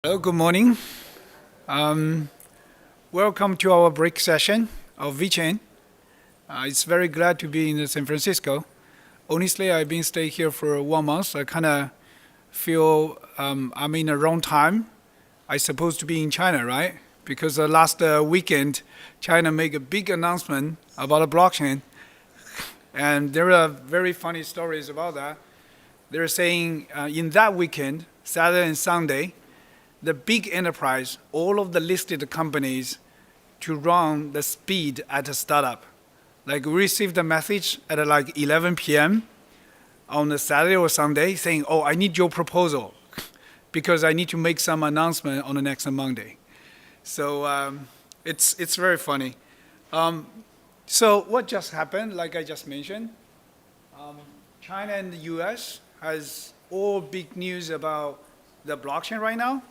Hello, good morning. Welcome to our break session of Vechain. It's very glad to be in San Francisco. Honestly, I've been staying here for 1 month. I kind of feel I'm in the wrong time. I'm supposed to be in China, right? Because last weekend, China made a big announcement about a blockchain. And there are very funny stories about that. They're saying in that weekend, Saturday and Sunday, the big enterprise, all of the listed companies to run the speed at a startup. Like we received a message at like 11 p.m. on the Saturday or Sunday saying, oh, I need your proposal because I need to make some announcement on the next Monday. So it's very funny. So what just happened, like I just mentioned, China and the US has all big news about the blockchain right now.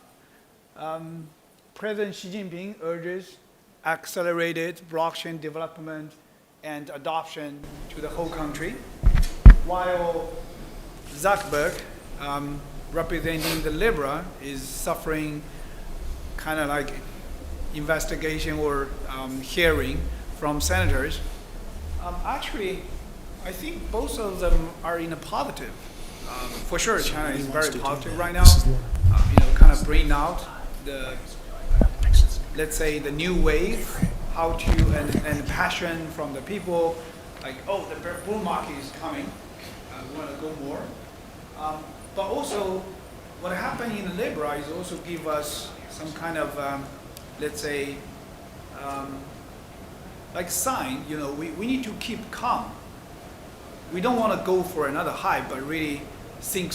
President Xi Jinping urges accelerated blockchain development and adoption to the whole country, while Zuckerberg, representing the Libra, is suffering kind of like investigation or hearing from senators. Actually, I think both of them are in a positive. For sure, China is very positive right now. Kind of bring out the, let's say, the new wave, how to, and passion from the people, like, oh, the bull market is coming, we want to go more. But also, what happened in Libra is also give us some kind of, let's say, like sign, we need to keep calm. We don't want to go for another hype, but really think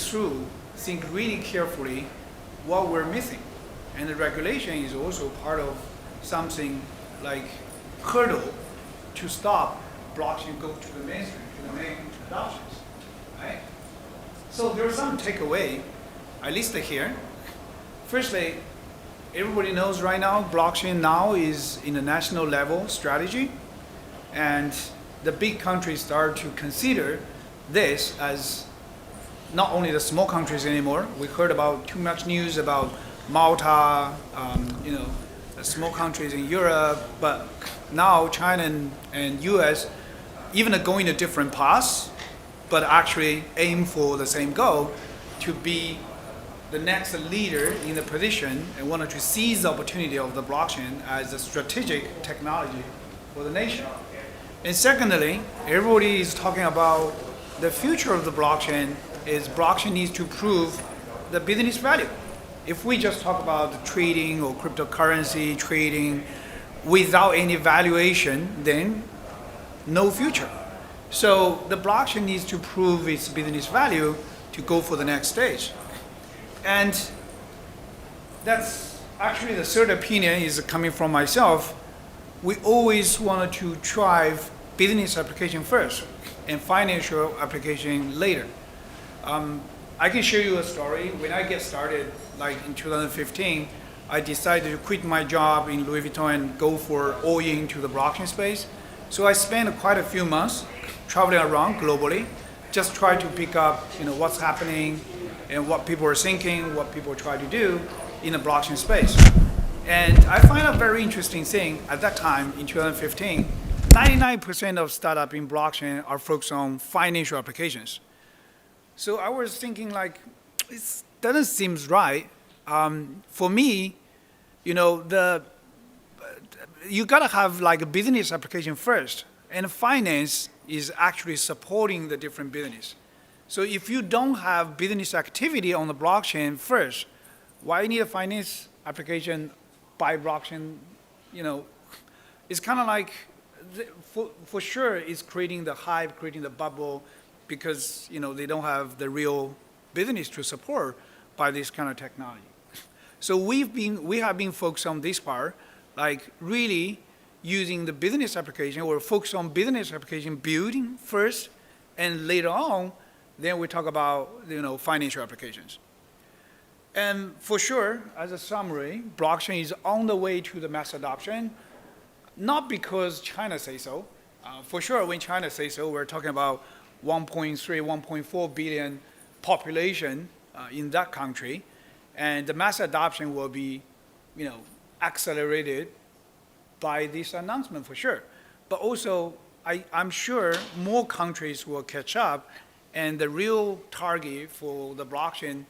really carefully what we're missing. And the regulation is also part of something like hurdle to stop blockchain go to the mainstream, to the main adoptions, right? So there's some takeaway, at least here. Firstly, everybody knows right now, blockchain now is in a national level strategy, and the big countries start to consider this as not only the small countries anymore. We heard about too much news about Malta, the small countries in Europe, but now China and US even are going a different paths, but actually aim for the same goal, to be the next leader in the position and wanted to seize the opportunity of the blockchain as a strategic technology for the nation. And secondly, everybody is talking about the future of the blockchain is blockchain needs to prove the business value. If we just talk about the trading or cryptocurrency trading without any valuation, then no future. So the blockchain needs to prove its business value to go for the next stage. And that's actually the third opinion is coming from myself. We always wanted to drive business application first and financial application later. I can share you a story. When I get started, like in 2015, I decided to quit my job in Louis Vuitton and go for all into the blockchain space. So I spent quite a few months traveling around globally, just try to pick up, what's happening and what people are thinking, what people try to do in the blockchain space. And I find a very interesting thing at that time in 2015, 99% of startups in blockchain are focused on financial applications. So I was thinking like, it doesn't seem right. For me, you gotta have like a business application first, and finance is actually supporting the different business. So if you don't have business activity on the blockchain first, why need a finance application by blockchain? It's kind of like, for sure, it's creating the hype, creating the bubble, because they don't have the real business to support by this kind of technology. So we have been focused on this part, like really using the business application, or focus on business application building first, and later on, then we talk about financial applications. And for sure, as a summary, blockchain is on the way to the mass adoption, not because China says so. For sure, when China says so, we're talking about 1.3, 1.4 billion population in that country. And the mass adoption will be, accelerated by this announcement for sure. But also, I'm sure more countries will catch up, and the real target for the blockchain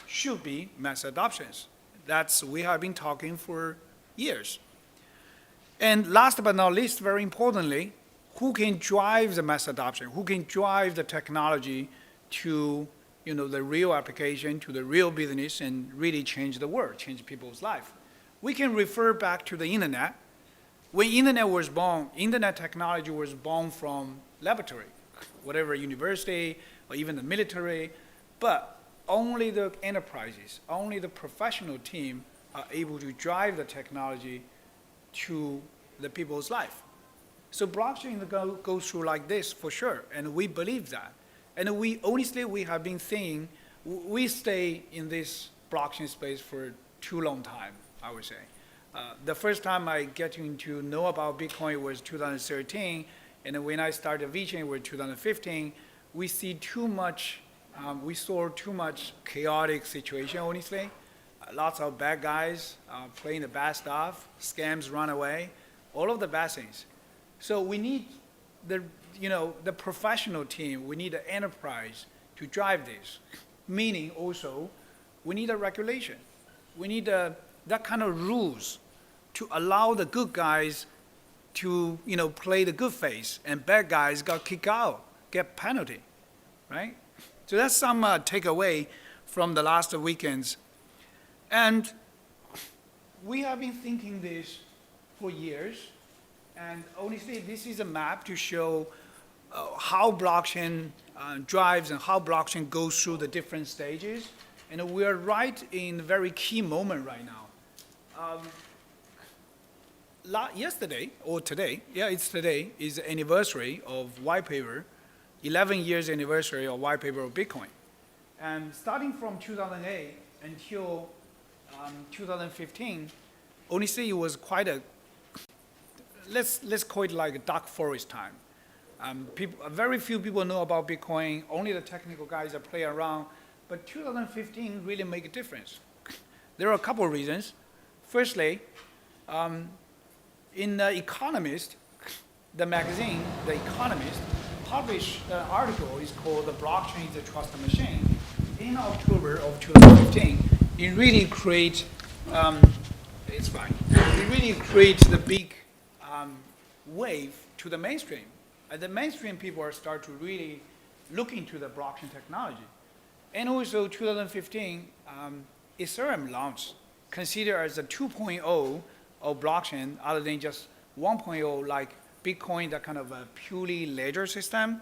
should be mass adoptions. We have been talking for years. And last but not least, very importantly, who can drive the mass adoption? Who can drive the technology to the real application, to the real business, and really change the world, change people's life? We can refer back to the internet. When internet was born, internet technology was born from laboratory, whatever university or even the military, but only the enterprises, only the professional team are able to drive the technology to the people's life. So blockchain goes through like this for sure, and we believe that. And honestly, we have been saying, we stay in this blockchain space for too long time, I would say. The first time I get to know about Bitcoin was 2013, and when I started Vechain was 2015. We see too much, we saw too much chaotic situation, honestly. Lots of bad guys playing the bad stuff, scams run away, all of the bad things. So we need the professional team, we need the enterprise to drive this. Meaning also, we need a regulation. We need that kind of rules to allow the good guys to play the good face, and bad guys got kicked out, get penalty, right? So that's some takeaway from the last weekends. And we have been thinking this for years, and honestly, this is a map to show how blockchain drives and how blockchain goes through the different stages. And we are right in a very key moment right now. Yesterday, or today, it's today, is the anniversary of white paper, 11 years anniversary of white paper of Bitcoin. And starting from 2008 until 2015, honestly, it was quite let's call it like a dark forest time. Very few people know about Bitcoin, only the technical guys that play around, but 2015 really made a difference. There are a couple of reasons. Firstly, in The Economist, the magazine, The Economist, published an article, it's called "The Blockchain is a Trust Machine." In October of 2015, it really creates, it really creates the big wave to the mainstream. And the mainstream people are start to really look into the blockchain technology. And also 2015, Ethereum launched, considered as a 2.0 of blockchain, other than just 1.0 like Bitcoin, that kind of a purely ledger system,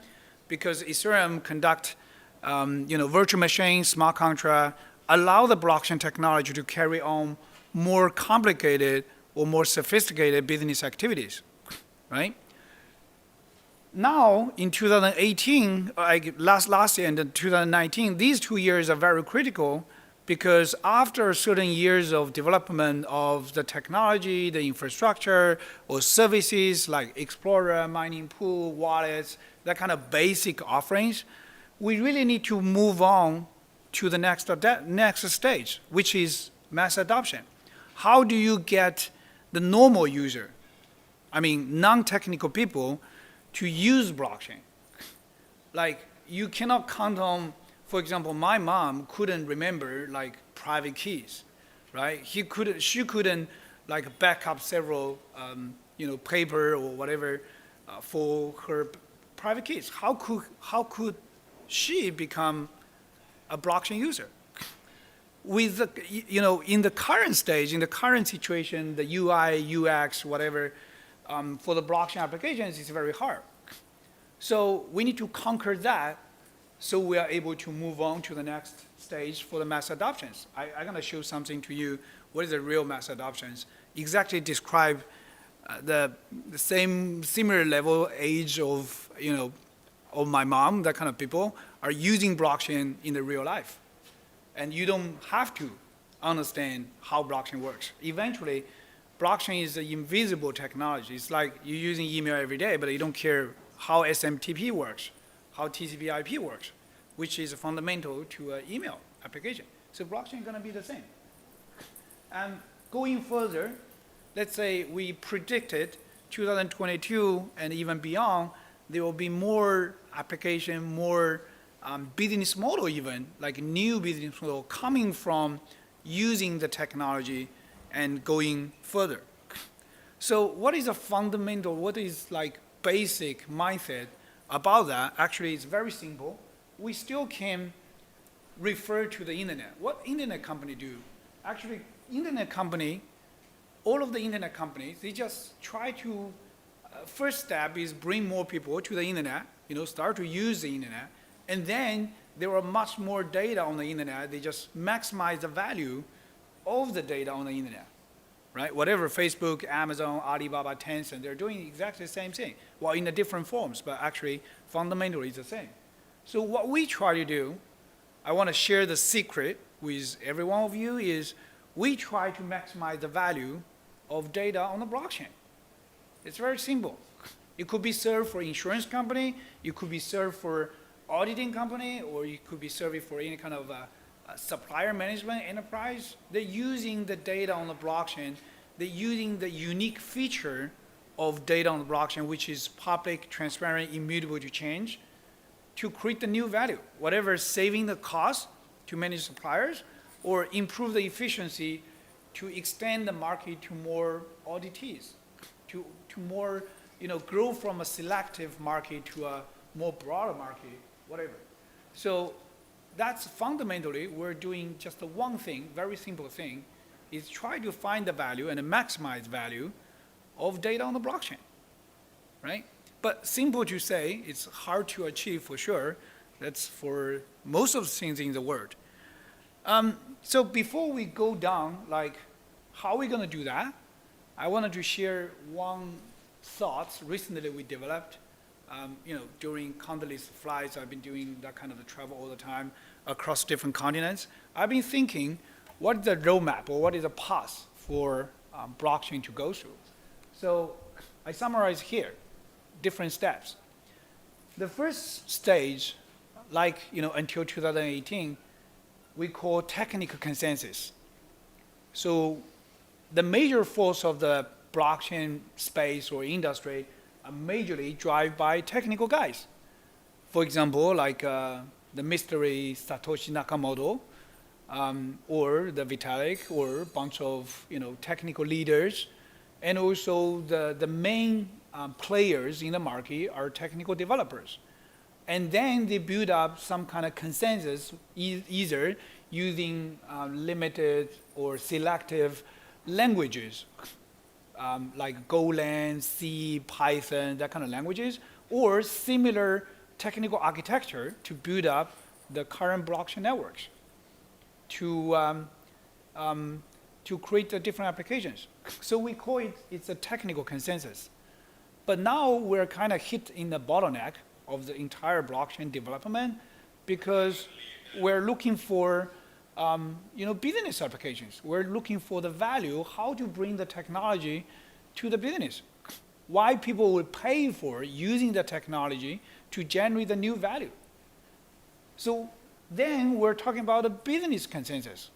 because Ethereum conduct, virtual machines, smart contract, allow the blockchain technology to carry on more complicated or more sophisticated business activities, right? Now, in 2018, last year and 2019, these 2 years are very critical, because after certain years of development of the technology, the infrastructure, or services like Explorer, mining pool, wallets, that kind of basic offerings, we really need to move on to the next stage, which is mass adoption. How do you get the normal user, non-technical people, to use blockchain? Like, you cannot count on, for example, my mom couldn't remember like private keys, right? She couldn't like back up several, paper or whatever for her private keys. How could she become a blockchain user? With the, in the current stage, in the current situation, the UI, UX, whatever, for the blockchain applications, it's very hard. So we need to conquer that, so we are able to move on to the next stage for the mass adoptions. I'm going to show something to you. What is the real mass adoptions? Exactly describe the similar level age of, of my mom, that kind of people, are using blockchain in the real life. And you don't have to understand how blockchain works. Eventually, blockchain is an invisible technology. It's like you're using email every day, but you don't care how SMTP works, how TCP/IP works, which is fundamental to an email application. So blockchain is going to be the same. And going further, let's say we predicted 2022 and even beyond, there will be more application, more business model even, like new business model coming from using the technology and going further. So what is a fundamental, what is like basic mindset about that? Actually, it's very simple. We still can refer to the internet. What internet company do? Actually, internet company, all of the internet companies, they just try to, first step is bring more people to the internet, start to use the internet, and then there are much more data on the internet. They just maximize the value of the data on the internet, right? Whatever Facebook, Amazon, Alibaba, Tencent, they're doing exactly the same thing, well, in the different forms, but actually fundamentally it's the same. So what we try to do, I want to share the secret with every one of you, is we try to maximize the value of data on the blockchain. It's very simple. It could be served for insurance company, it could be served for auditing company, or it could be served for any kind of supplier management enterprise. They're using the data on the blockchain. They're using the unique feature of data on the blockchain, which is public, transparent, immutable to change, to create the new value, whatever saving the cost to manage suppliers, or improve the efficiency to extend the market to more auditees, to more, grow from a selective market to a more broader market, whatever. So that's fundamentally, we're doing just the one thing, very simple thing, is try to find the value and maximize value of data on the blockchain, right? But simple to say, it's hard to achieve for sure. That's for most of the things in the world. So before we go down, like, how are we going to do that? I wanted to share one thought recently we developed. During countless flights, I've been doing that kind of travel all the time across different continents. I've been thinking, what is the roadmap or what is the path for blockchain to go through? So I summarize here, different steps. The first stage, like until 2018, we call technical consensus. So the major force of the blockchain space or industry are majorly driven by technical guys. For example, like the mystery Satoshi Nakamoto, or the Vitalik, or a bunch of technical leaders, and also the main players in the market are technical developers. And then they build up some kind of consensus, either using limited or selective languages, like Golang, C, Python, that kind of languages, or similar technical architecture to build up the current blockchain networks to create the different applications. So we call it's a technical consensus. But now we're kind of hit in the bottleneck of the entire blockchain development, because we're looking for business applications. We're looking for the value, how to bring the technology to the business. Why people would pay for using the technology to generate the new value. So then we're talking about a business consensus.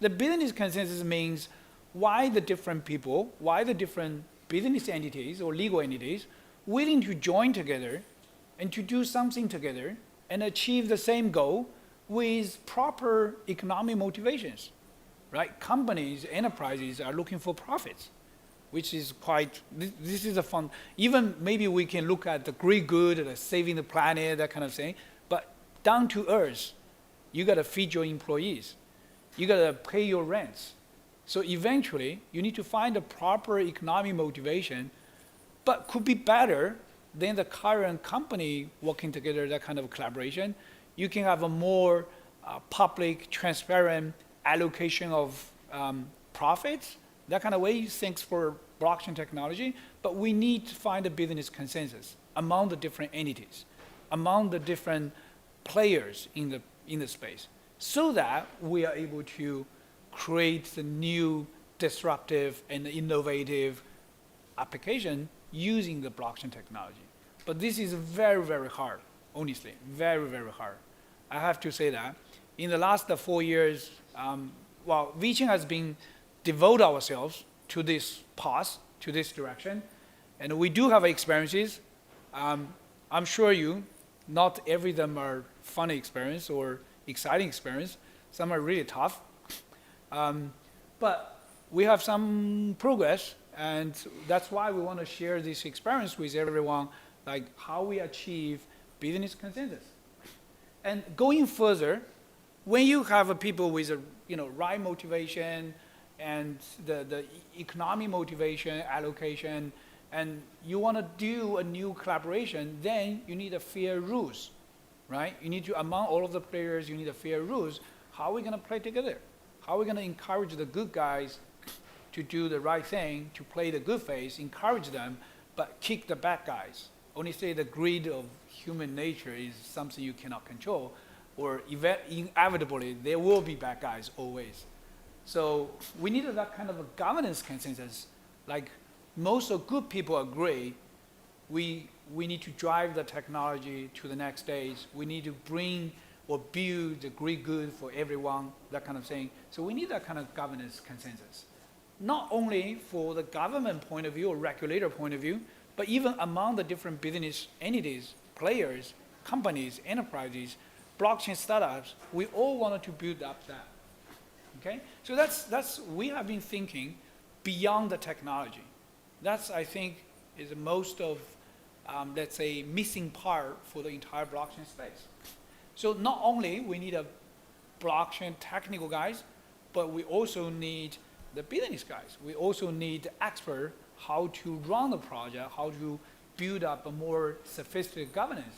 The business consensus means why the different people, why the different business entities or legal entities willing to join together and to do something together and achieve the same goal with proper economic motivations, right? Companies, enterprises are looking for profits, which is quite, this is a fun, even maybe we can look at the great good, the saving the planet, that kind of thing, but down to earth, you gotta feed your employees, you gotta pay your rents. So eventually, you need to find a proper economic motivation, but could be better than the current company working together, that kind of collaboration. You can have a more public, transparent allocation of profits, that kind of way, thanks for blockchain technology. But we need to find a business consensus among the different entities, among the different players in the space, so that we are able to create the new disruptive and innovative application using the blockchain technology. But this is very, very hard, honestly, very, very hard. I have to say that. In the last 4 years, Vechain has been devote ourselves to this path, to this direction, and we do have experiences. I'm sure not every of them are funny experience or exciting experience. Some are really tough. But we have some progress, and that's why we want to share this experience with everyone, like how we achieve business consensus. And going further, when you have people with right motivation and the economic motivation, allocation, and you want to do a new collaboration, then you need a fair rules, right? You need to, among all of the players, you need a fair rules. How are we going to play together? How are we going to encourage the good guys to do the right thing, to play the good face, encourage them, but kick the bad guys? Only say the greed of human nature is something you cannot control, or inevitably there will be bad guys always. So we needed that kind of a governance consensus. Like most of good people agree, we need to drive the technology to the next stage. We need to bring or build the great good for everyone, that kind of thing. So we need that kind of governance consensus. Not only for the government point of view or regulator point of view, but even among the different business entities, players, companies, enterprises, blockchain startups, we all wanted to build up that. Okay? So that's we have been thinking beyond the technology. That's, I think, is the most of, let's say, missing part for the entire blockchain space. So not only we need a blockchain technical guys, but we also need the business guys. We also need the expert how to run the project, how to build up a more sophisticated governance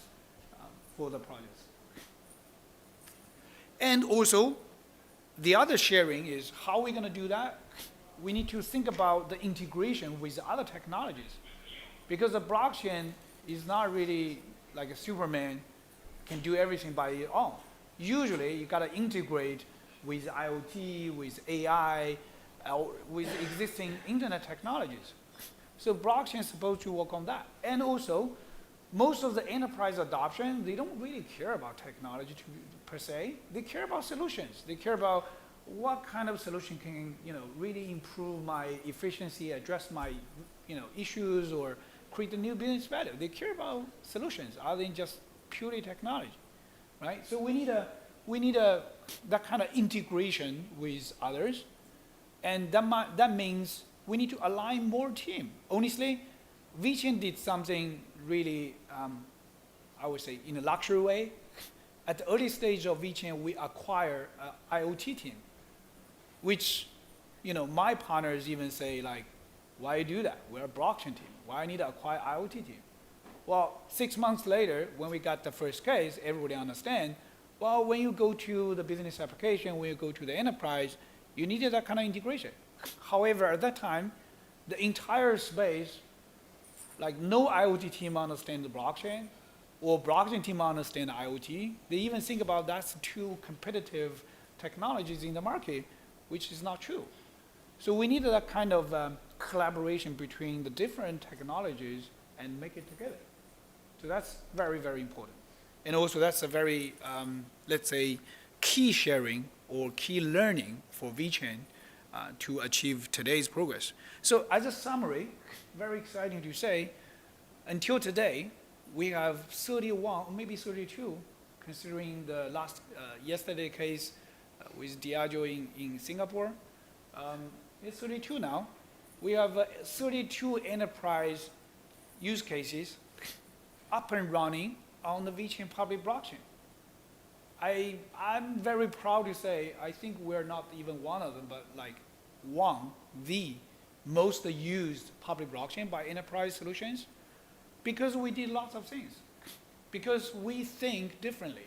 for the projects. And also, the other sharing is how we're going to do that. We need to think about the integration with other technologies, because the blockchain is not really like a Superman can do everything by its own. Usually, you got to integrate with IoT, with AI, with existing internet technologies. So blockchain is supposed to work on that. And also, most of the enterprise adoption, they don't really care about technology per se. They care about solutions. They care about what kind of solution can really improve my efficiency, address my issues, or create a new business value. They care about solutions other than just purely technology, right? So we need that kind of integration with others, and that means we need to align more team. Honestly, Vechain did something really, I would say, in a luxury way. At the early stage of Vechain, we acquire an IoT team, which, my partners even say, like, why you do that? We're a blockchain team. Why I need to acquire IoT team? Well, 6 months later, when we got the first case, everybody understand, well, when you go to the business application, when you go to the enterprise, you needed that kind of integration. However, at that time, the entire space, like no IoT team understands the blockchain, or blockchain team understand IoT. They even think about that's two competitive technologies in the market, which is not true. So we needed that kind of collaboration between the different technologies and make it together. So that's very, very important. And also that's a very, let's say, key sharing or key learning for Vechain to achieve today's progress. So as a summary, very exciting to say, until today, we have 31, or maybe 32, considering the last, yesterday case with Diageo in Singapore. It's 32 now. We have 32 enterprise use cases up and running on the Vechain public blockchain. I'm very proud to say, I think we're not even one of them, but like the most used public blockchain by enterprise solutions, because we did lots of things, because we think differently.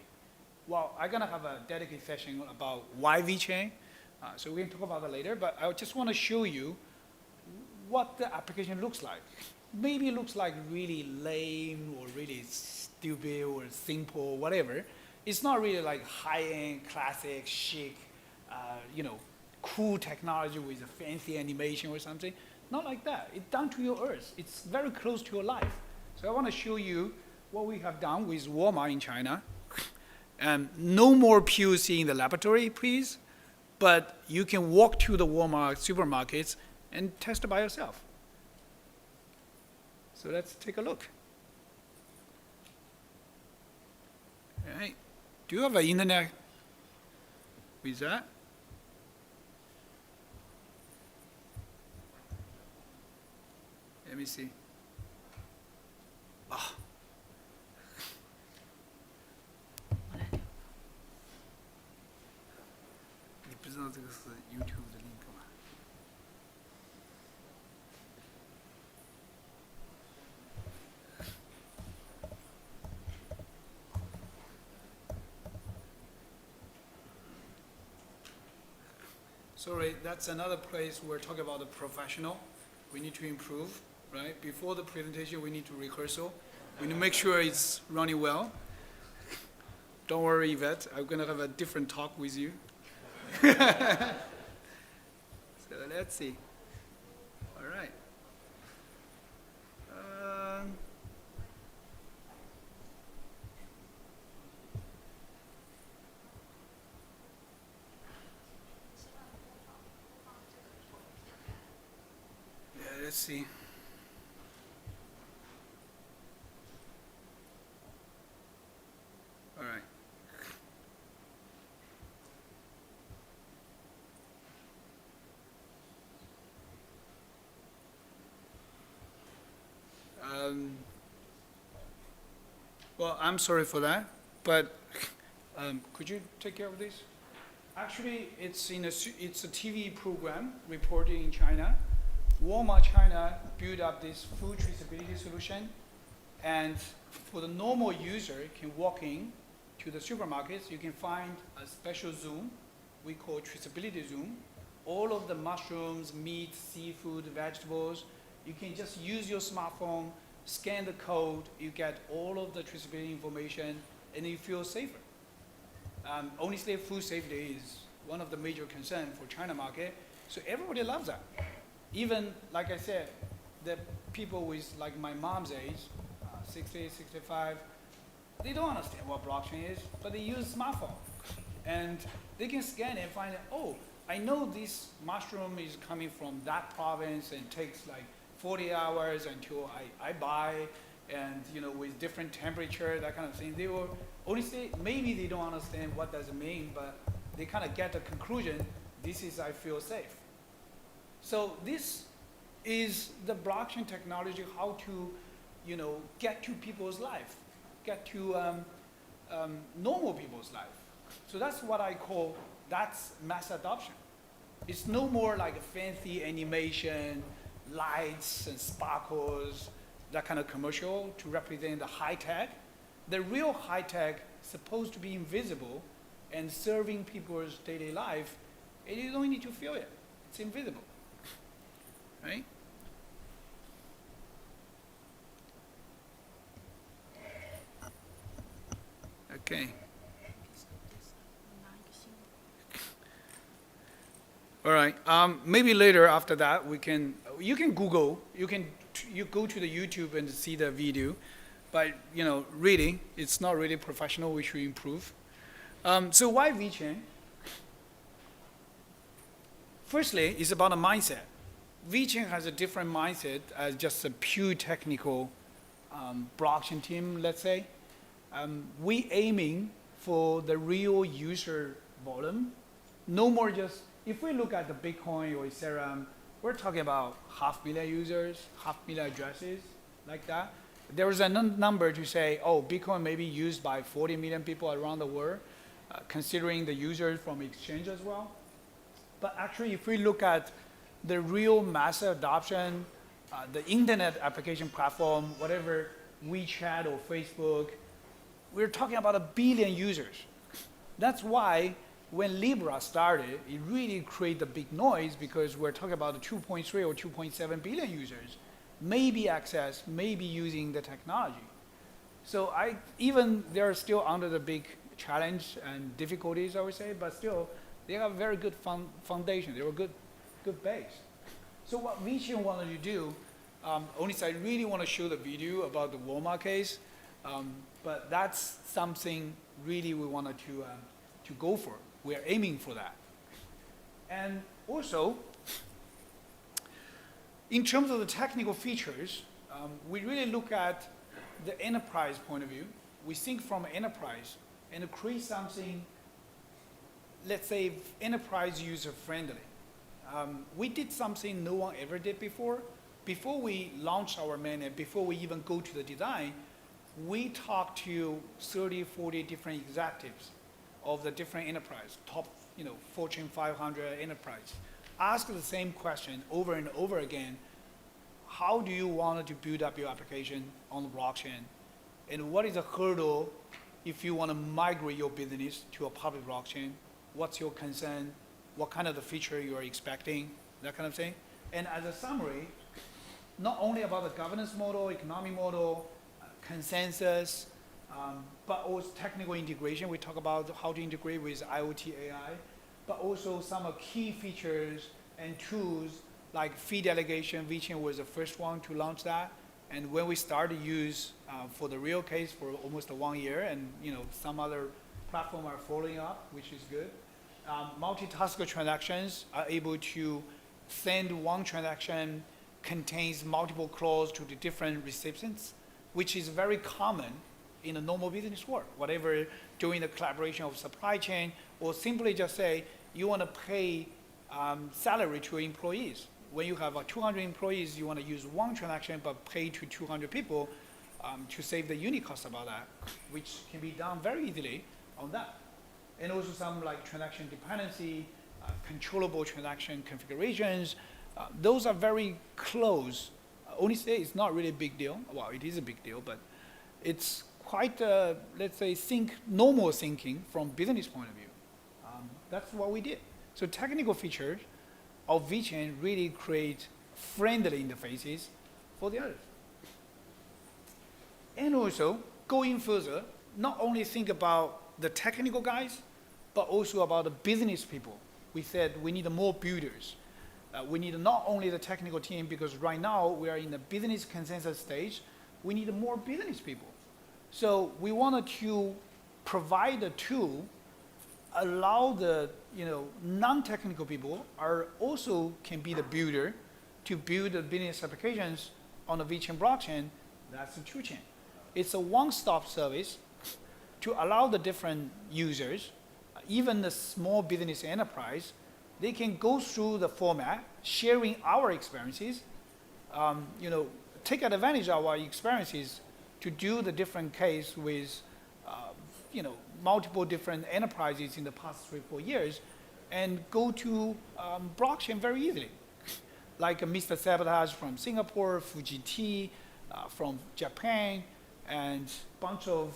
Well, I'm gonna have a dedicated session about why Vechain, so we can talk about that later, but I just wanna show you what the application looks like. Maybe it looks like really lame or really stupid or simple, whatever. It's not really like high-end, classic, chic, cool technology with a fancy animation or something. Not like that. It's down to your earth. It's very close to your life. So I want to show you what we have done with Walmart in China. No more POC in the laboratory, please. but you can walk to the Walmart supermarkets and test it by yourself. So let's take a look. All right. Do you have an internet with that? Let me see. Ah. YouTube 的 link 吗？ Sorry, that's another place we're talking about the professional. We need to improve, right? Before the presentation, we need to rehearsal. We need to make sure it's running well. Don't worry, Yvette. I'm going to have a different talk with you. So let's see. All right. Yeah, let's see. All right. Well, I'm sorry for that, but could you take care of this? Actually, it's a TV program reporting in China. Walmart China built up this food traceability solution, and for the normal user can walk in to the supermarkets, you can find a special zoom we call traceability zoom. All of the mushrooms, meat, seafood, vegetables, you can just use your smartphone, scan the code, you get all of the traceability information, and you feel safer. Honestly, food safety is one of the major concerns for China market, so everybody loves that. Even, like I said, the people with like my mom's age, 60, 65, they don't understand what blockchain is, but they use smartphone. And they can scan it and find, oh, I know this mushroom is coming from that province and takes like 40 hours until I buy, and with different temperature, that kind of thing. They will honestly, maybe they don't understand what does it mean, but they kind of get the conclusion, this is, I feel safe. So this is the blockchain technology, how to, get to people's life, get to normal people's life. So that's what I call, that's mass adoption. It's no more like a fancy animation, lights and sparkles, that kind of commercial to represent the high tech. The real high tech is supposed to be invisible and serving people's daily life, and you don't need to feel it. It's invisible, right? Okay. All right. Maybe later after that you can Google, you go to the YouTube and see the video, but really it's not really professional. We should improve. So why Vechain? Firstly, it's about a mindset. Vechain has a different mindset as just a pure technical blockchain team. Let's say we aiming for the real user volume, no more just. If we look at the Bitcoin or Ethereum, we're talking about 500,000 users, 500,000 addresses, like that. There is a number to say, oh, Bitcoin may be used by 40 million people around the world, considering the users from exchange as well. But actually, if we look at the real mass adoption, the internet application platform, whatever, WeChat or Facebook, we're talking about 1 billion users. That's why when Libra started, it really created a big noise because we're talking about 2.3 or 2.7 billion users, maybe access, maybe using the technology. So even they're still under the big challenge and difficulties, I would say, but still they have a very good foundation. They were good base. So what Vechain wanted to do, honestly, I really want to show the video about the Walmart case, but that's something really we wanted to go for. We're aiming for that. And also, in terms of the technical features, we really look at the enterprise point of view. We think from enterprise and create something, let's say, enterprise user friendly. We did something no one ever did before. Before we launch our mainnet, before we even go to the design, we talked to 30, 40 different executives of the different enterprise, top, Fortune 500 enterprise. Ask the same question over and over again. How do you want to build up your application on the blockchain? And what is the hurdle if you want to migrate your business to a public blockchain? What's your concern? What kind of the feature you are expecting? That kind of thing. And as a summary, not only about the governance model, economic model, consensus, but also technical integration. We talk about how to integrate with IoT AI, but also some key features and tools like fee delegation. Vechain was the first one to launch that. And when we started to use for the real case for almost 1 year, and some other platform are following up, which is good. Multitasker transactions are able to send one transaction contains multiple clauses to the different recipients, which is very common in a normal business world. Whatever, during the collaboration of supply chain, or simply just say you want to pay salary to your employees. When you have 200 employees, you want to use one transaction but pay to 200 people to save the unit cost about that, which can be done very easily on that. And also some like transaction dependency, controllable transaction configurations. Those are very close. Only say it's not really a big deal. Well, it is a big deal, but it's quite, let's say, normal thinking from business point of view. That's what we did. So technical features of Vechain really create friendly interfaces for the others. And also, going further, not only think about the technical guys, but also about the business people. We said we need more builders. We need not only the technical team, because right now we are in the business consensus stage, we need more business people. So we wanted to provide a tool, allow the non-technical people also can be the builder to build the business applications on the Vechain blockchain. That's the toolchain. It's a one-stop service to allow the different users, even the small business enterprise, they can go through the format, sharing our experiences, take advantage of our experiences to do the different case with, multiple different enterprises in the past 3-4 years, and go to blockchain very easily. Like Mr. Sabotage from Singapore, Fujiti from Japan, and bunch of,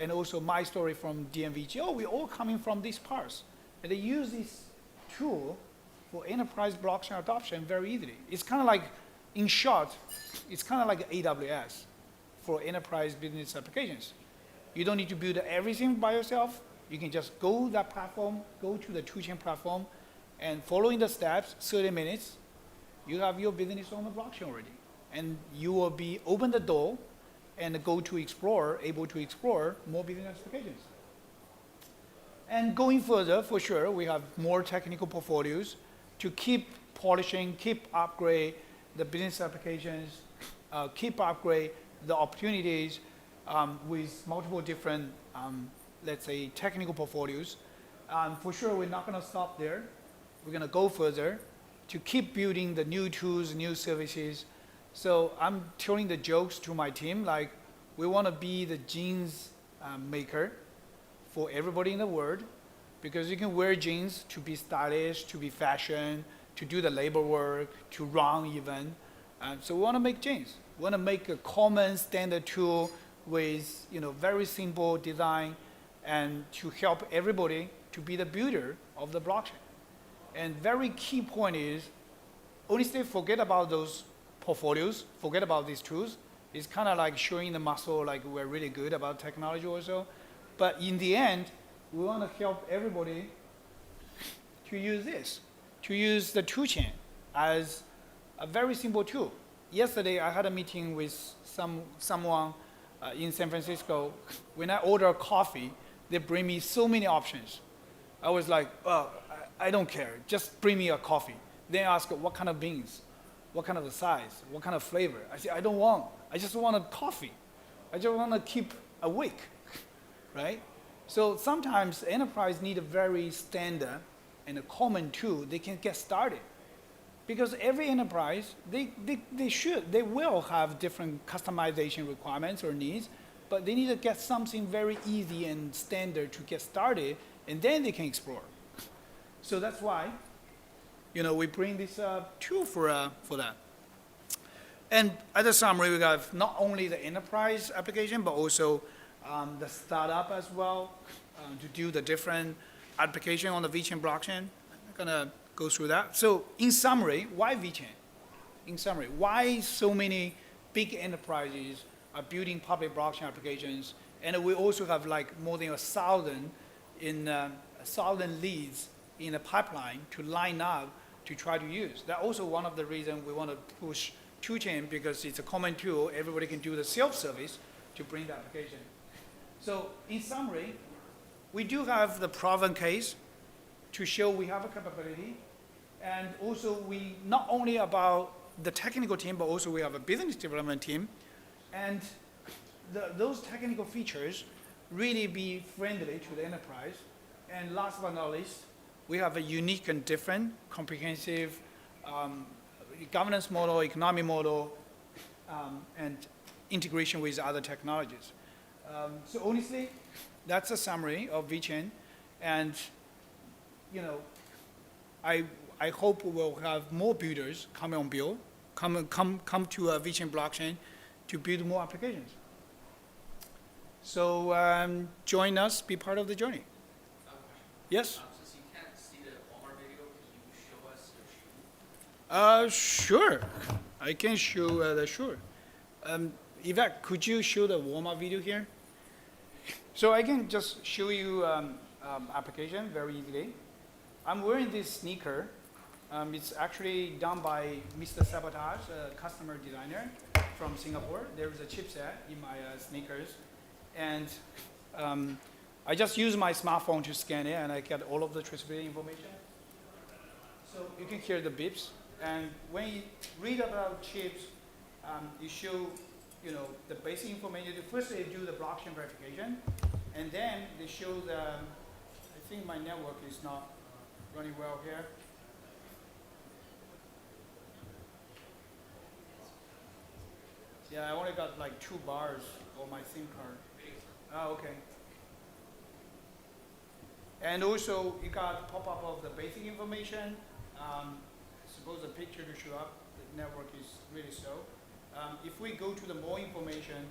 and also my story from DMVG. We're all coming from these parts. And they use this tool for enterprise blockchain adoption very easily. It's kind of like, in short, it's kind of like AWS for enterprise business applications. You don't need to build everything by yourself. You can just go that platform, go to the toolchain platform, and following the steps, 30 minutes, you have your business on the blockchain already. And you will be open the door and able to explore more business applications. And going further, for sure, we have more technical portfolios to keep polishing, keep upgrade the business applications, keep upgrade the opportunities with multiple different, let's say, technical portfolios. For sure, we're not going to stop there. We're going to go further to keep building the new tools, new services. So I'm telling the jokes to my team, like, we want to be the jeans maker for everybody in the world, because you can wear jeans to be stylish, to be fashion, to do the labor work, to run even. So we want to make jeans. We want to make a common standard tool with very simple design, and to help everybody to be the builder of the blockchain. And very key point is, honestly, forget about those portfolios, forget about these tools. It's kind of like showing the muscle, like we're really good about technology also. But in the end, we want to help everybody to use this, to use the toolchain as a very simple tool. Yesterday, I had a meeting with someone in San Francisco. When I order coffee, they bring me so many options. I was like, I don't care. Just bring me a coffee. Then ask what kind of beans, what kind of size, what kind of flavor. I say, I don't want. I just want a coffee. I just want to keep awake, right? So sometimes enterprise need a very standard and a common tool they can get started. Because every enterprise, they will have different customization requirements or needs, but they need to get something very easy and standard to get started, and then they can explore. So that's why, we bring this tool for that. And as a summary, we have not only the enterprise application, but also the startup as well, to do the different application on the Vechain blockchain. I'm gonna go through that. So in summary, why Vechain? In summary, why so many big enterprises are building public blockchain applications? And we also have like more than 1,000 leads in a pipeline to line up to try to use. That's also one of the reasons we want to push toolchain, because it's a common tool. Everybody can do the self-service to bring the application. So in summary, we do have the proven case to show we have a capability. And also we not only about the technical team, but also we have a business development team. And those technical features really be friendly to the enterprise. And last but not least, we have a unique and different comprehensive governance model, economic model, and integration with other technologies. So honestly, that's a summary of Vechain. And I hope we will have more builders come to Vechain blockchain to build more applications. So join us, be part of the journey. Yes? Since you can't see the Walmart video, can you show us your shoe? Sure. I can show sure. Yvette, could you show the Walmart video here? So I can just show you application very easily. I'm wearing this sneaker. It's actually done by Mr. Sabotage, a customer designer from Singapore. There is a chipset in my sneakers. And I just use my smartphone to scan it, and I get all of the traceability information. So you can hear the beeps. And when you read about chips, you show the basic information. First they do the blockchain verification, and then they show I think my network is not running well here. Yeah, I only got like 2 bars on my SIM card. Oh, okay. And also, you got pop-up of the basic information. Suppose a picture to show up, the network is really slow. If we go to the more information,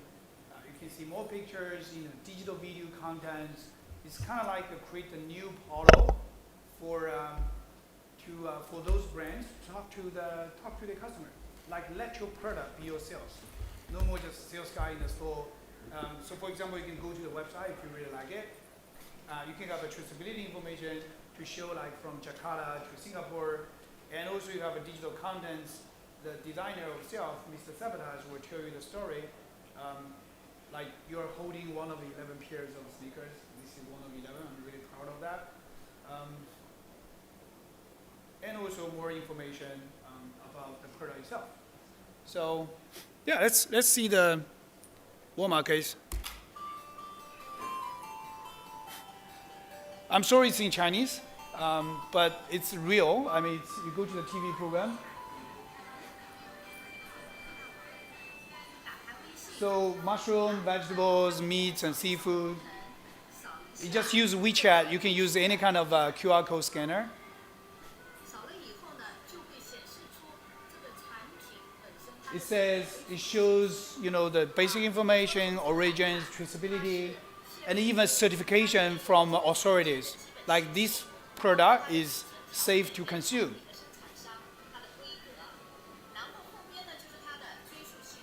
you can see more pictures, digital video contents. It's kind of like create a new portal for those brands to talk to the customer. Like let your product be your sales. No more just sales guy in the store. So for example, you can go to the website if you really like it. You can have the traceability information to show like from Jakarta to Singapore. And also you have a digital contents. The designer himself, Mr. Sabotage, will tell you the story. Like you're holding one of the 11 pairs of sneakers. This is one of 11. I'm really proud of that. And also more information about the product itself. So yeah, let's see the Walmart case. I'm sorry it's in Chinese, but it's real. I mean, you go to the TV program. So mushroom, vegetables, meats, and seafood. You just use WeChat. You can use any kind of QR code scanner. It shows, the basic information, origins, traceability, and even certification from authorities. Like this product is safe to consume.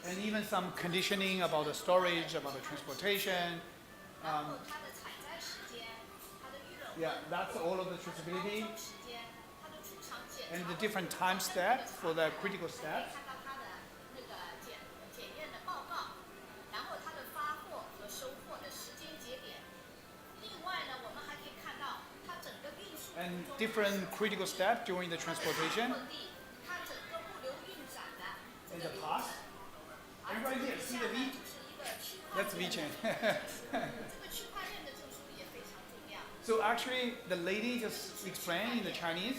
And even some conditioning about the storage, about the transportation. Yeah, that's all of the traceability. And the different time steps for the critical steps. And different critical steps during the transportation. In the past. And right here, see the V? That's Vechain. So actually, the lady just explained in the Chinese.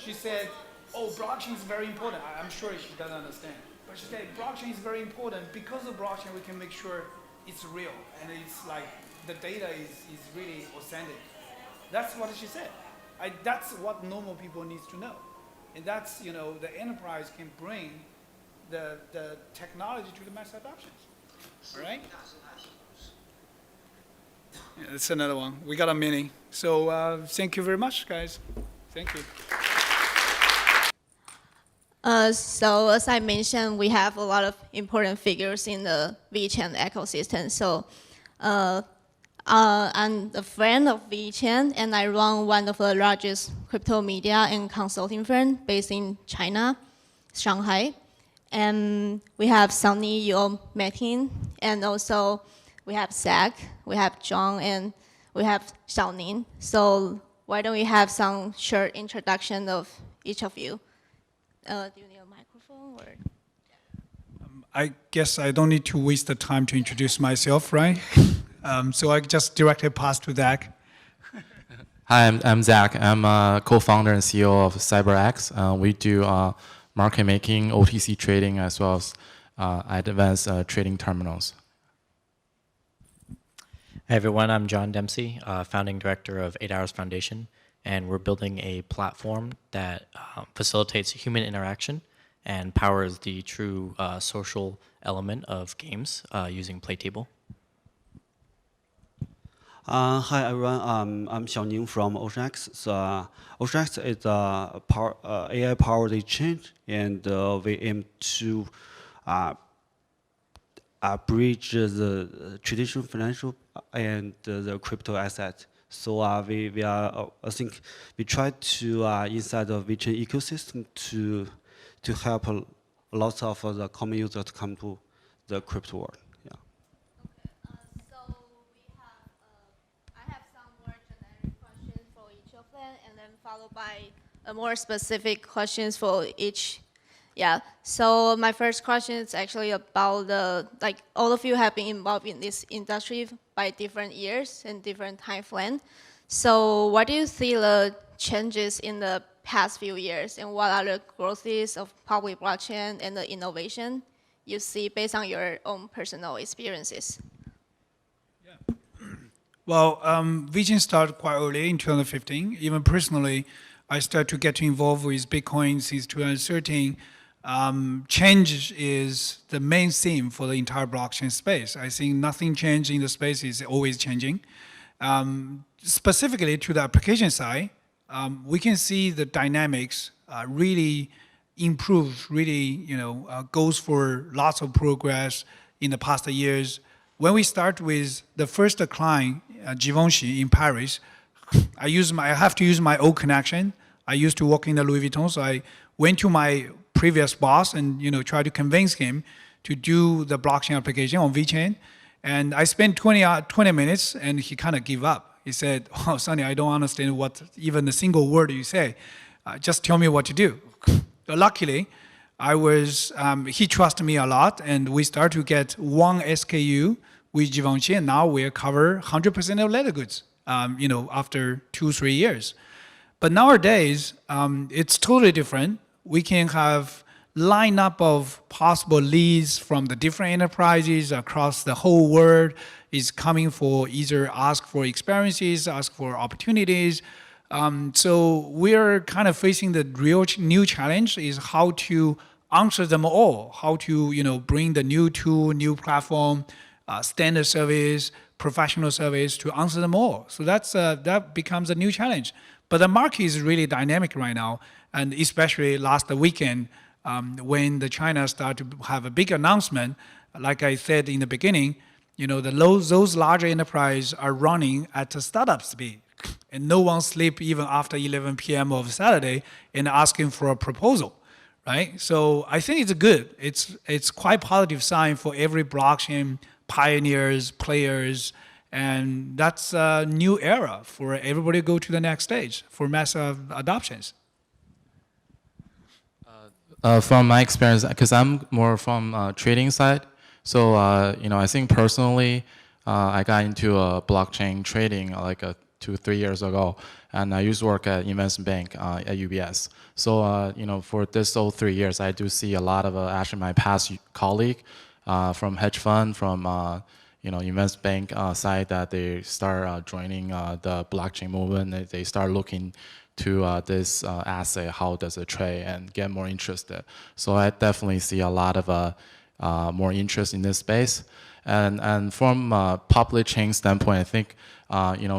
She said, "Oh, blockchain is very important." I'm sure she doesn't understand, but she said blockchain is very important because of blockchain. We can make sure it's real and it's like the data is really authentic. That's what she said. That's what normal people needs to know, and that's the enterprise can bring the technology to the mass adoption. All right. Yeah, that's another one. We got a mini. So thank you very much, guys. Thank you. So as I mentioned, we have a lot of important figures in the Vechain ecosystem. So I'm a friend of Vechain, and I run one of the largest crypto media and consulting firm based in China, Shanghai. And we have Sunny, you met him, and also we have Zach, we have John, and we have Xiaoning. So why don't we have some short introduction of each of you? Do you need a microphone or? I guess I don't need to waste the time to introduce myself, right? So I just directly pass to Zach. Hi, I'm Zach. I'm a co-founder and CEO of CyberX. We do market making, OTC trading, as well as advanced trading terminals. Hey everyone, I'm John Dempsey, founding director of 8 Hours Foundation, and we're building a platform that facilitates human interaction and powers the true social element of games using Playtable. Hi everyone, I'm Xiaoning from OceanX. So, OceanX is a AI-powered exchange, and we aim to bridge the traditional financial and the crypto asset. So we are, I think, we try to inside the Vechain ecosystem to help lots of the common users to come to the crypto world. Yeah. Okay, so I have some more generic questions for each of them, and then followed by a more specific questions for each. Yeah, so my first question is actually about all of you have been involved in this industry by different years and different time frame. So what do you see the changes in the past few years, and what are the growths of public blockchain and the innovation you see based on your own personal experiences? Yeah. Well, Vechain started quite early in 2015. Even personally, I started to get involved with Bitcoin since 2013. Change is the main theme for the entire blockchain space. I think nothing changed in the space is always changing. Specifically to the application side, we can see the dynamics really improve, really goes for lots of progress in the past years. When we start with the first client, Givenchy in Paris, I have to use my old connection. I used to work in the Louis Vuitton, so I went to my previous boss and try to convince him to do the blockchain application on Vechain. And I spent 20 minutes and he kind of gave up. He said, "Oh, Sonny, I don't understand what even a single word you say. Just tell me what to do." Luckily, he trusted me a lot, and we started to get one SKU with Givenchy, and now we cover 100% of leather goods, after 2-3 years. But nowadays, it's totally different. We can have lineup of possible leads from the different enterprises across the whole world is coming for either ask for experiences, ask for opportunities. So we're kind of facing the real new challenge is how to answer them all, how to bring the new tool, new platform, standard service, professional service to answer them all. So that becomes a new challenge. But the market is really dynamic right now, and especially last weekend when the China started to have a big announcement, like I said in the beginning, those larger enterprises are running at a startup speed, and no one sleep even after 11 p.m. of Saturday and asking for a proposal, right? So I think it's good. It's quite positive sign for every blockchain pioneers, players, And that's a new era for everybody to go to the next stage for mass adoptions. From my experience, because I'm more from trading side, so I think personally, I got into blockchain trading like 2-3 years ago, and I used to work at investment bank at UBS. So for this whole 3 years, I do see a lot of actually my past colleague from hedge fund, from investment bank side that they start joining the blockchain movement. They start looking to this asset, how does it trade, and get more interested. So I definitely see a lot of more interest in this space. And from a public chain standpoint, I think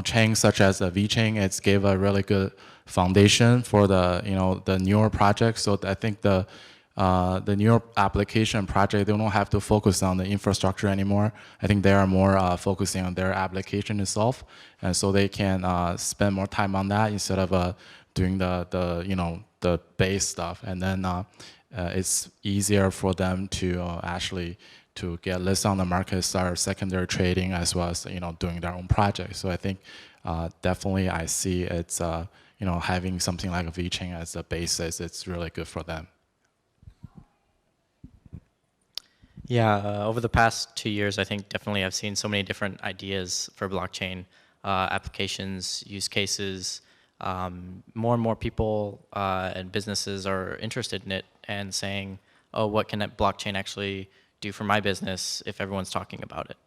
chains such as Vechain, it's gave a really good foundation for the newer projects. So I think the newer application project, they don't have to focus on the infrastructure anymore. I think they are more focusing on their application itself, and so they can spend more time on that instead of doing the base stuff. And then it's easier for them to actually to get listed on the market, start secondary trading, as well as doing their own projects. So I think definitely I see it's having something like a Vechain as a basis, it's really good for them. Yeah, over the past 2 years, I think definitely I've seen so many different ideas for blockchain applications, use cases. More and more people and businesses are interested in it and saying, oh, what can that blockchain actually do for my business if everyone's talking about it?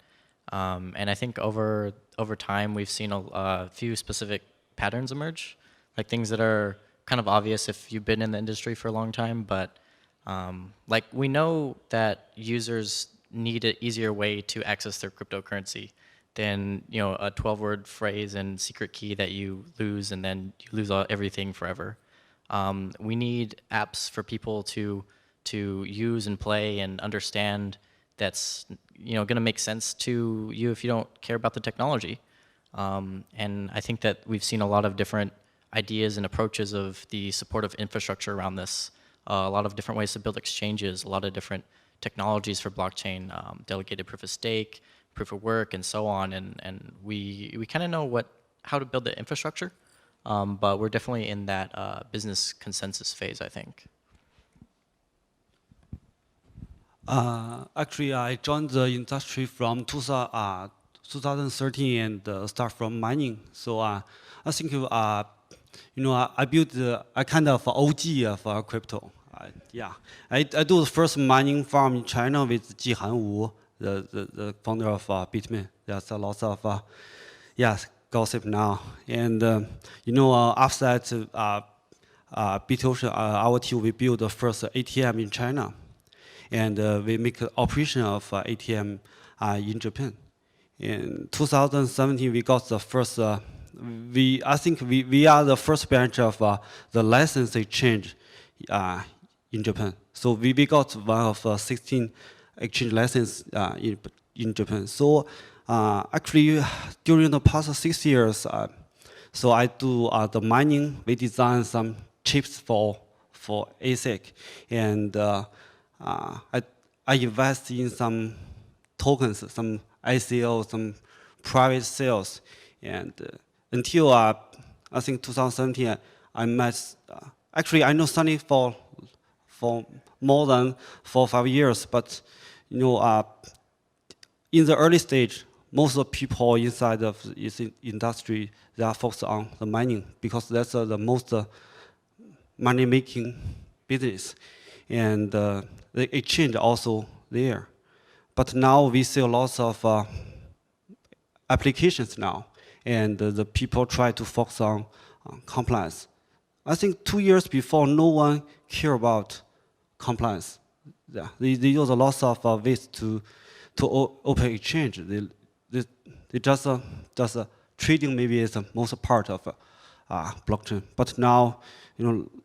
And I think over time, we've seen a few specific patterns emerge, like things that are kind of obvious if you've been in the industry for a long time, but like we know that users need an easier way to access their cryptocurrency than a 12-word phrase and secret key that you lose and then you lose everything forever. We need apps for people to use and play and understand that's going to make sense to you if you don't care about the technology. And I think that we've seen a lot of different ideas and approaches of the supportive infrastructure around this. A lot of different ways to build exchanges, a lot of different technologies for blockchain, delegated proof of stake, proof of work, and so on. And we kind of know how to build the infrastructure, but we're definitely in that business consensus phase, I think. Actually, I joined the industry from 2013 and start from mining. So I think I built a kind of OG of crypto. I do the first mining farm in China with Jihan Wu, the founder of Bitmain. There's a lot of gossip now. And after that, Vtho, our team, we built the first ATM in China, and we make operation of ATM in Japan. In 2017, we got the first. I think we are the first branch of the license exchange in Japan. So we got one of 16 exchange license in Japan. So actually, during the past 6 years, so I do the mining. We design some chips for ASIC, and I invest in some tokens, some ICO, some private sales, and until I think 2017, I met. Actually, I know Sunny for more than 4 or 5 years, but in the early stage, most of the people inside of this industry, they are focused on the mining because that's the most money-making business, and the exchange also there. But now we see lots of applications now, and the people try to focus on compliance. I think 2 years before, no one cared about compliance. Yeah, they use a lot of ways to open exchange. They just trading maybe is the most part of blockchain. But now,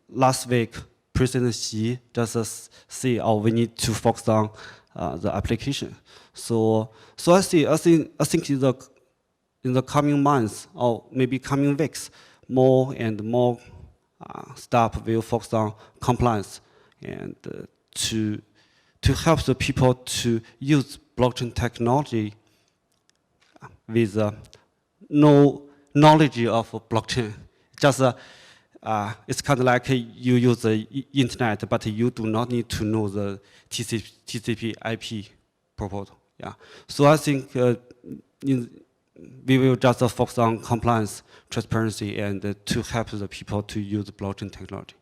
last week, President Xi just say, "Oh, we need to focus on the application." So I think in the coming months or maybe coming weeks, more and more staff will focus on compliance and to help the people to use blockchain technology with no knowledge of blockchain. Just it's kind of like you use the internet, but you do not need to know the TCP IP protocol. Yeah. So I think we will just focus on compliance, transparency, and to help the people to use blockchain technology.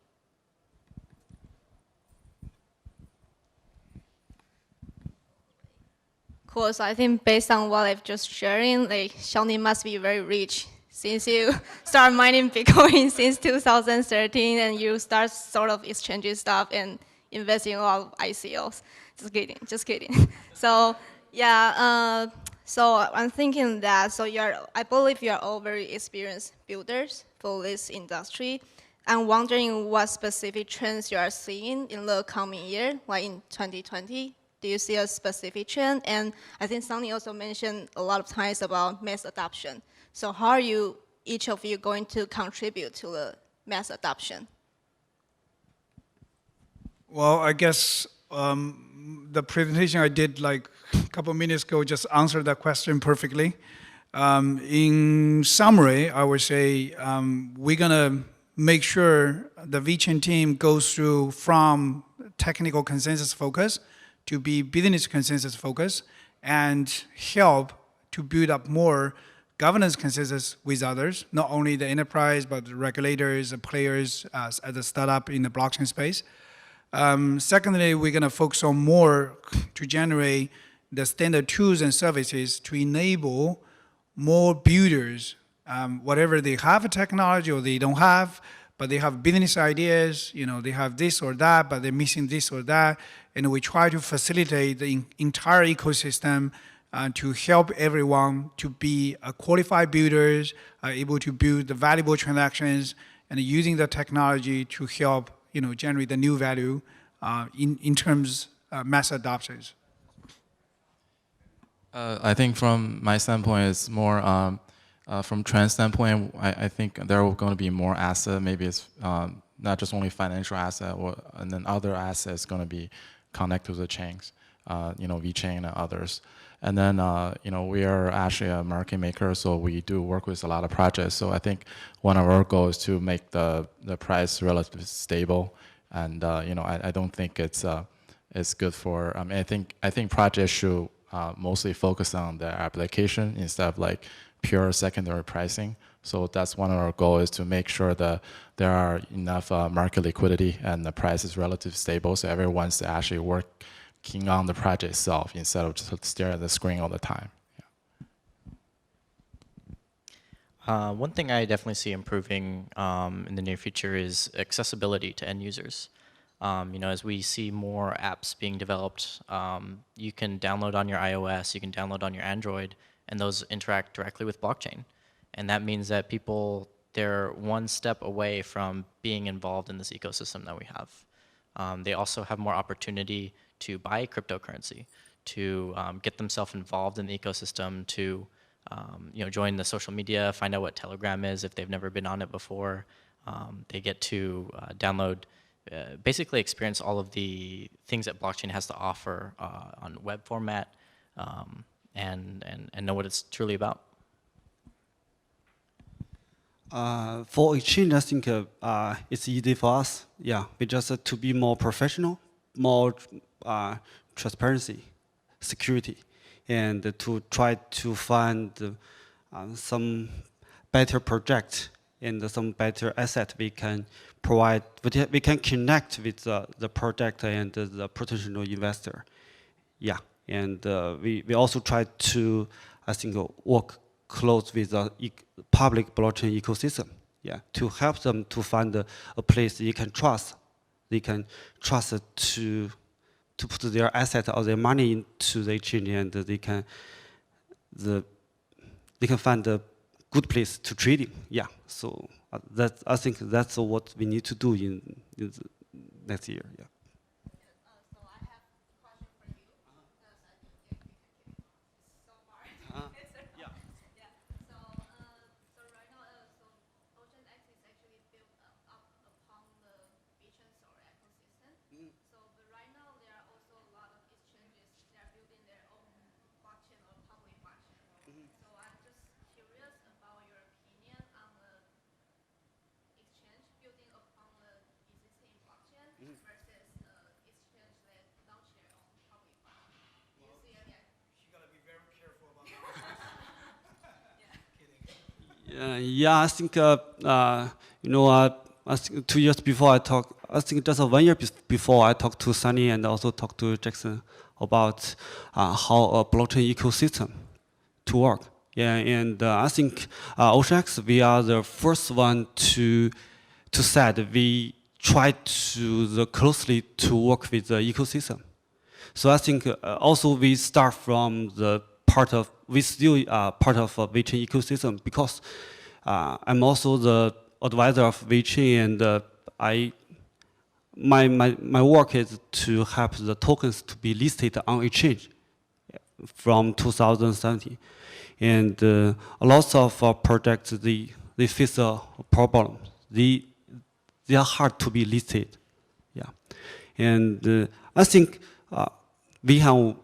Cool. So I think based on what I've just sharing, like Xiaoning must be very rich since you start mining Bitcoin since 2013 and you start sort of exchanging stuff and investing in a lot of ICOs. Just kidding, just kidding. So yeah, so I'm thinking that, so I believe you're all very experienced builders for this industry. I'm wondering what specific trends you are seeing in the coming year, like in 2020. Do you see a specific trend? And I think Sunny also mentioned a lot of times about mass adoption. So how are you, each of you, going to contribute to the mass adoption? Well, I guess the presentation I did like a couple minutes ago just answered that question perfectly. In summary, I would say we're gonna make sure the Vechain team goes through from technical consensus focus to be business consensus focus and help to build up more governance consensus with others, not only the enterprise, but the regulators, the players as a startup in the blockchain space. Secondly, we're going to focus on more to generate the standard tools and services to enable more builders, whatever they have a technology or they don't have, but they have business ideas, they have this or that, but they're missing this or that. And we try to facilitate the entire ecosystem to help everyone to be qualified builders, able to build the valuable transactions and using the technology to help generate the new value in terms of mass adoptions. I think from my standpoint, it's more from trend standpoint. I think there are going to be more asset. Maybe it's not just only financial asset, and then other assets going to be connected to the chains, Vechain and others. And then we are actually a market maker, so we do work with a lot of projects. So I think one of our goals is to make the price relatively stable. And I don't think it's good for. I think projects should mostly focus on the application instead of like pure secondary pricing. So that's one of our goals, is to make sure that there are enough market liquidity and the price is relatively stable, so everyone's actually working on the project itself instead of just staring at the screen all the time. Yeah. One thing I definitely see improving in the near future is accessibility to end users. As we see more apps being developed, you can download on your iOS, you can download on your Android, and those interact directly with blockchain. And that means that they're one step away from being involved in this ecosystem that we have. They also have more opportunity to buy cryptocurrency, to get themselves involved in the ecosystem, to join the social media, find out what Telegram is if they've never been on it before. They get to download, basically experience all of the things that blockchain has to offer on web format, and know what it's truly about. For exchange, I think it's easy for us. Yeah, we just to be more professional, more transparency, security, and to try to find some better project and some better asset we can provide. We can connect with the project and the potential investor. Yeah, and we also try to, I think, work close with the public blockchain ecosystem, yeah, to help them to find a place they can trust. They can trust to put their asset or their money into the exchange, and they can find a good place to trading. Yeah, so I think that's what we need to do in the next year. Yeah. So I have a question for you. So far. Yeah. So right now, OceanX is actually built up upon the Vechain store ecosystem. But right now there are also a lot of exchanges that are building their own blockchain or public blockchain. So I'm Yeah, I think I think 2 years before I think just 1 year before I talked to Sunny and also talked to Jackson about how a blockchain ecosystem to work. Yeah, and I think OceanX, we are the first one to said we try to closely to work with the ecosystem. So I think also we start from the part of, we still part of Vechain ecosystem because I'm also the advisor of Vechain, and my work is to help the tokens to be listed on exchange from 2017. And a lot of projects, they face a problem. They are hard to be listed. Yeah. And I think we have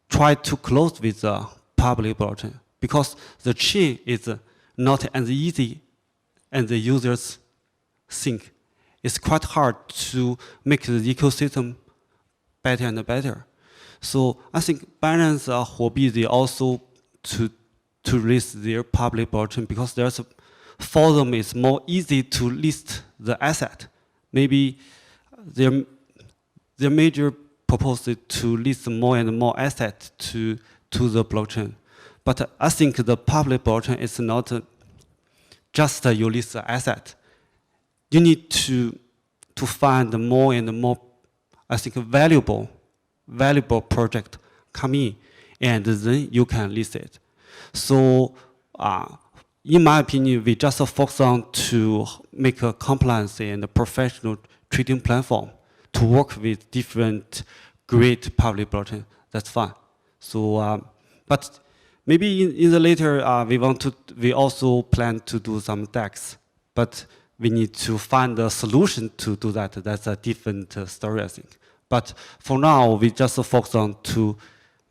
tried to close with the public blockchain because the chain is not as easy as the users think. It's quite hard to make the ecosystem better and better. So I think Binance, Huobi, they also to list their public blockchain because for them it's more easy to list the asset. Maybe their major purpose is to list more and more assets to the blockchain. But I think the public blockchain is not just you list the asset. You need to find more and more, I think, valuable project come in, and then you can list it. So, in my opinion, we just focus on to make a compliance and a professional trading platform to work with different great public blockchain. That's fine. So, but maybe in the later we also plan to do some DEX, but we need to find a solution to do that. That's a different story, I think. But for now, we just focus on to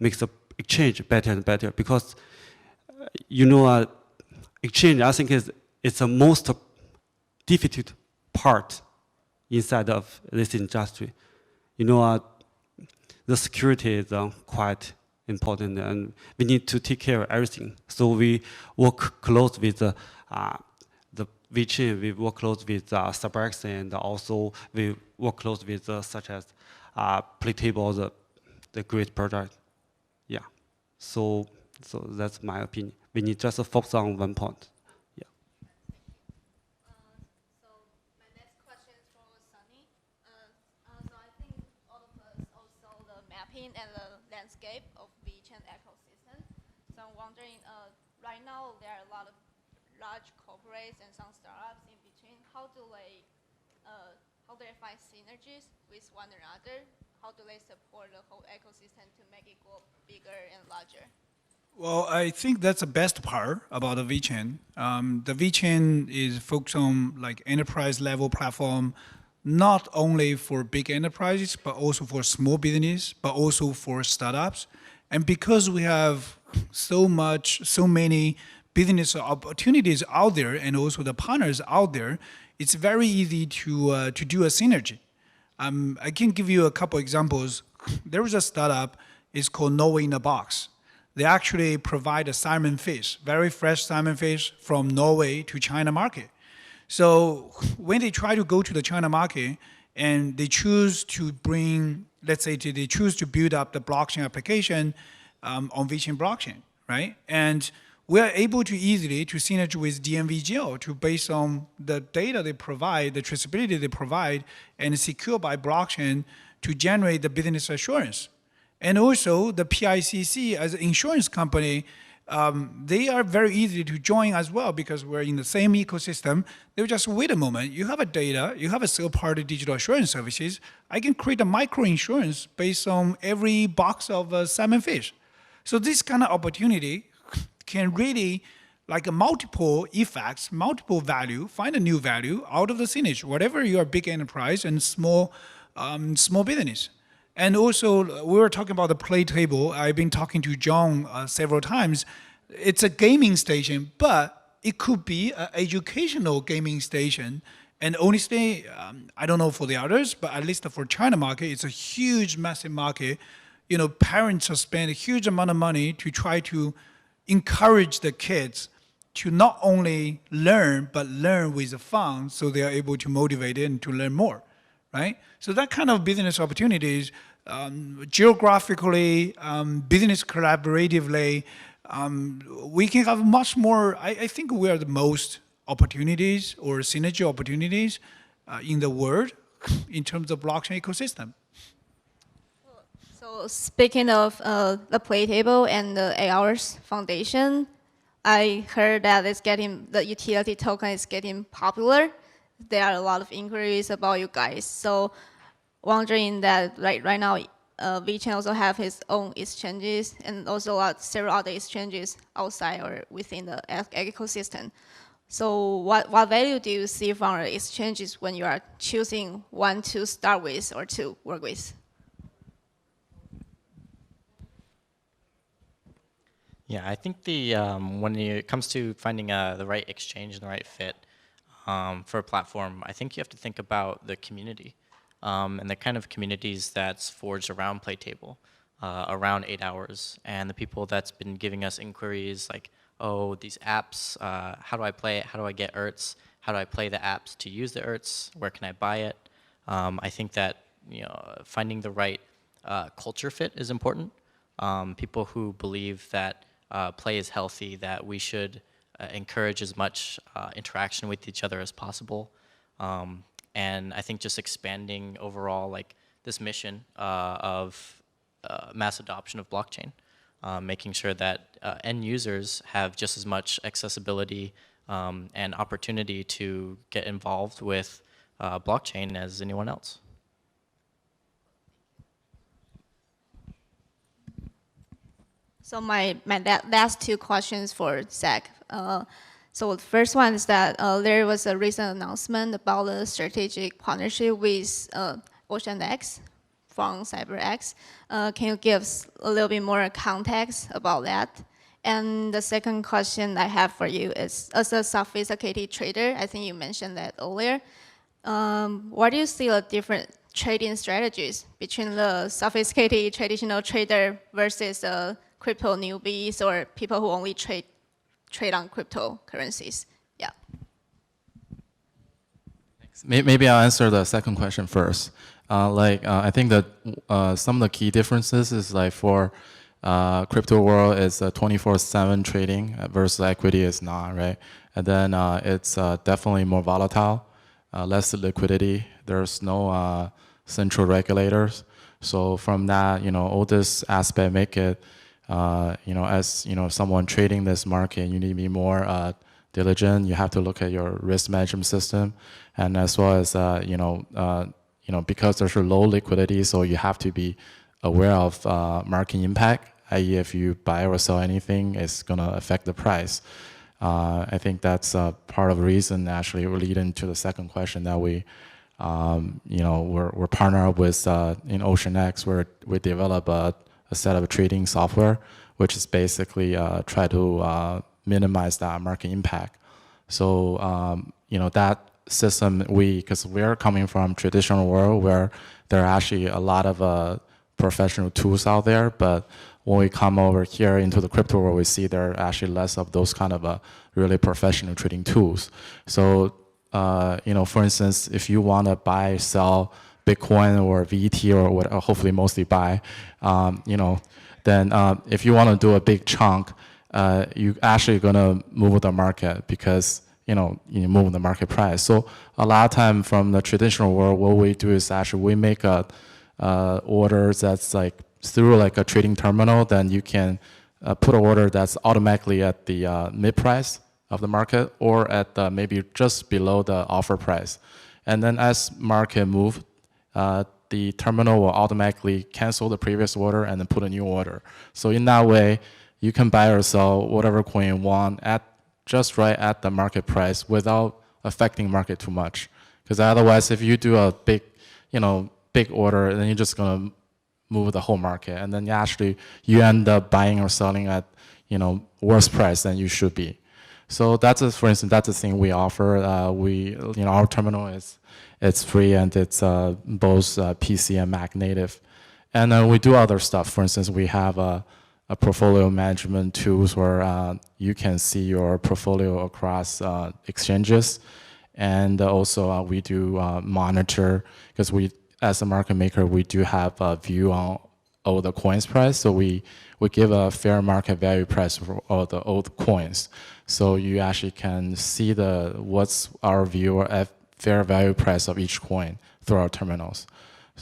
make the exchange better and better because, exchange, I think, it's the most difficult part inside of this industry. The security is quite important, and we need to take care of everything. So we work close with the Vechain, we work close with Starbucks, and also we work close with such as Playtable, the great product. Yeah. So that's my opinion. We need just to focus on one point. Yeah. So my next question is for Sunny. So I think all of us also the mapping and the landscape of Vechain ecosystem. So I'm wondering, right now there are a lot of large corporates and some startups in between. How do they find synergies with one another? How do they support the whole ecosystem to make it grow bigger and larger? Well, I think that's the best part about the Vechain. The Vechain is focused on like enterprise level platform, not only for big enterprises, but also for small business, but also for startups. And because we have so many business opportunities out there and also the partners out there, it's very easy to do a synergy. I can give you a couple examples. There is a startup, it's called Norway in a Box. They actually provide a salmon fish, very fresh salmon fish from Norway to China market. So when they try to go to the China market and they choose to bring, let's say they choose to build up the blockchain application on Vechain blockchain, right? And we are able to easily to synergy with DMVGL to based on the data they provide, the traceability they provide, and secure by blockchain to generate the business assurance. And also the PICC as an insurance company, they are very easy to join as well because we're in the same ecosystem. They just wait a moment. You have a data, you have a third-party digital assurance services. I can create a micro insurance based on every box of salmon fish. So this kind of opportunity can really, like a multiple effects, multiple value, find a new value out of the synergy, whatever you are big enterprise and small business. And also, we were talking about the Playtable. I've been talking to John several times. It's a gaming station, but it could be an educational gaming station. And honestly, I don't know for the others, but at least for China market, it's a huge, massive market. Parents have spent a huge amount of money to try to encourage the kids to not only learn, but learn with fun, so they are able to motivate and to learn more, right? So that kind of business opportunities, geographically, business collaboratively, we can have much more. I think we are the most opportunities or synergy opportunities in the world in terms of blockchain ecosystem. So speaking of the play table and the 8 Hours Foundation, I heard that the utility token is getting popular. There are a lot of inquiries about you guys. So wondering that right now, Vechain also have his own exchanges and also several other exchanges outside or within the ecosystem. So what value do you see from our exchanges when you are choosing one to start with or to work with? Yeah, I think when it comes to finding the right exchange and the right fit for a platform, I think you have to think about the community and the kind of communities that's forged around Playtable, around 8 Hours, and the people that's been giving us inquiries like, oh, these apps, how do I play it? How do I get ERTs? How do I play the apps to use the ERTs? Where can I buy it? I think that finding the right culture fit is important. People who believe that play is healthy, that we should encourage as much interaction with each other as possible. And I think just expanding overall like this mission of mass adoption of blockchain, making sure that end users have just as much accessibility and opportunity to get involved with blockchain as anyone else. So my last two questions for Zach. So the first one is that there was a recent announcement about a strategic partnership with OceanX from CyberX. Can you give us a little bit more context about that? And the second question I have for you is, as a sophisticated trader, I think you mentioned that earlier, what do you see the different trading strategies between the sophisticated traditional trader versus crypto newbies or people who only trade on cryptocurrencies? Yeah. Maybe I'll answer the second question first. I think that some of the key differences is like for crypto world is 24/7 trading versus equity is not, right? And then it's definitely more volatile, less liquidity. There's no central regulators. So from that, all this aspect make it, as someone trading this market, you need to be more diligent. You have to look at your risk management system, and as well as because there's a low liquidity, so you have to be aware of market impact. I.e., if you buy or sell anything, it's gonna affect the price. I think that's part of the reason actually we're leading to the second question that we're partnered up with in OceanX, where we develop a set of trading software, which is basically try to minimize that market impact. So that system, because we're coming from traditional world where there are actually a lot of professional tools out there, but when we come over here into the crypto world, we see there are actually less of those kind of really professional trading tools. So for instance, if you want to buy, sell Bitcoin or Vtho or what, hopefully mostly buy, then if you want to do a big chunk, you actually gonna move the market because you move the market price. So a lot of time from the traditional world, what we do is actually we make a orders that's like through like a trading terminal. Then you can put an order that's automatically at the mid price of the market or at maybe just below the offer price. And then as market move, the terminal will automatically cancel the previous order and then put a new order. So in that way, you can buy or sell whatever coin you want at just right at the market price without affecting market too much. Because otherwise, if you do a big order, then you're just gonna move the whole market, and then you end up buying or selling at worse price than you should be. So for instance, that's the thing we offer. Our terminal it's free and it's both PC and Mac native, and then we do other stuff. For instance, we have portfolio management tools where you can see your portfolio across exchanges. And also we do monitor, because we, as a market maker, we do have a view on all the coins price. So we give a fair market value price for all the old coins. So you actually can see what's our view at fair value price of each coin through our terminals.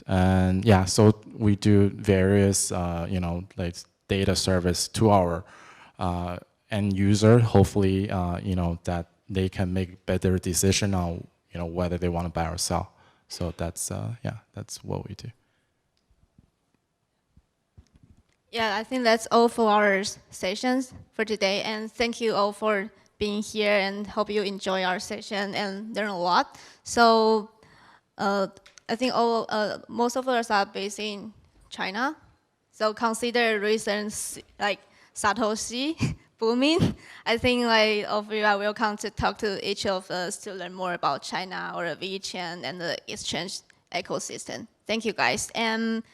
And yeah, so we do various, like data service to our end user, hopefully, that they can make better decision on, whether they want to buy or sell. So that's, that's what we do. Yeah, I think that's all for our sessions for today. And thank you all for being here, and hope you enjoy our session and learn a lot. So I think most of us are based in China. So consider recent like Satoshi booming. I think like of you are welcome to talk to each of us to learn more about China or Vechain and the exchange ecosystem. Thank you guys. And